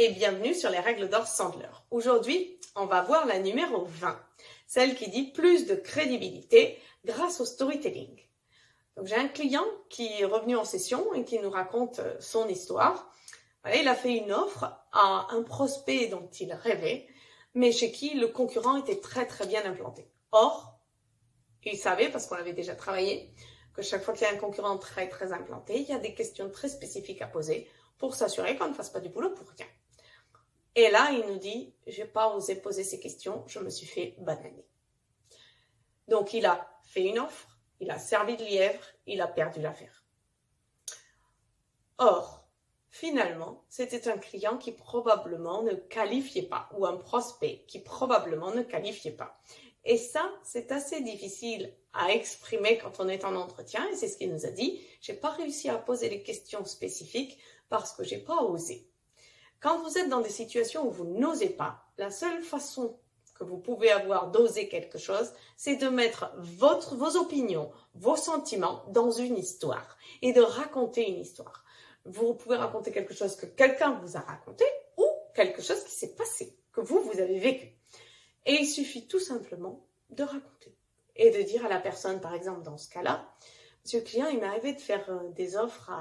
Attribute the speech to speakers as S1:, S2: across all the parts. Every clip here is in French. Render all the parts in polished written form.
S1: et bienvenue sur les règles d'or Sandler. Aujourd'hui, on va voir la numéro 20, celle qui dit plus de crédibilité grâce au storytelling. Donc j'ai un client qui est revenu en session et qui nous raconte son histoire. Voilà, il a fait une offre à un prospect dont il rêvait, mais chez qui le concurrent était très bien implanté. Or, il savait, parce qu'on avait déjà travaillé, que chaque fois qu'il y a un concurrent très implanté, il y a des questions très spécifiques à poser pour s'assurer qu'on ne fasse pas du boulot pour rien. Et là, il nous dit, j'ai pas osé poser ces questions, je me suis fait bananer. Donc, il a fait une offre, il a servi de lièvre, il a perdu l'affaire. Or, finalement, c'était un client qui probablement ne qualifiait pas, ou un prospect qui probablement ne qualifiait pas. Et ça, c'est assez difficile à exprimer quand on est en entretien, et c'est ce qu'il nous a dit. J'ai pas réussi à poser les questions spécifiques parce que j'ai pas osé. Quand vous êtes dans des situations où vous n'osez pas, la seule façon que vous pouvez avoir d'oser quelque chose, c'est de mettre vos opinions, vos sentiments dans une histoire et de raconter une histoire. Vous pouvez raconter quelque chose que quelqu'un vous a raconté ou quelque chose qui s'est passé, que vous avez vécu. Et il suffit tout simplement de raconter et de dire à la personne, par exemple dans ce cas-là, monsieur le client, il m'est arrivé de faire des offres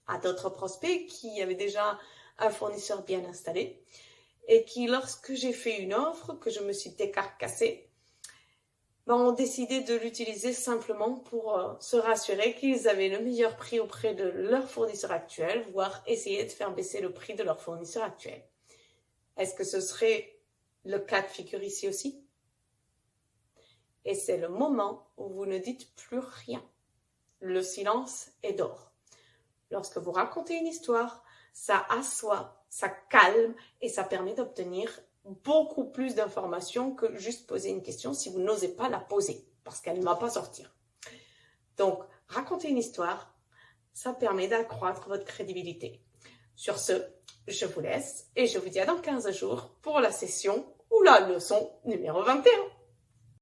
S1: à d'autres prospects qui avaient déjà un fournisseur bien installé et qui, lorsque j'ai fait une offre, que je me suis décarcassée, ont décidé de l'utiliser simplement pour se rassurer qu'ils avaient le meilleur prix auprès de leur fournisseur actuel, voire essayer de faire baisser le prix de leur fournisseur actuel. Est-ce que ce serait le cas de figure ici aussi? Et c'est le moment où vous ne dites plus rien. Le silence est d'or. Lorsque vous racontez une histoire, ça assoit, ça calme et ça permet d'obtenir beaucoup plus d'informations que juste poser une question si vous n'osez pas la poser parce qu'elle ne va pas sortir. Donc, raconter une histoire, ça permet d'accroître votre crédibilité. Sur ce, je vous laisse et je vous dis à dans 15 jours pour la session ou la leçon numéro 21.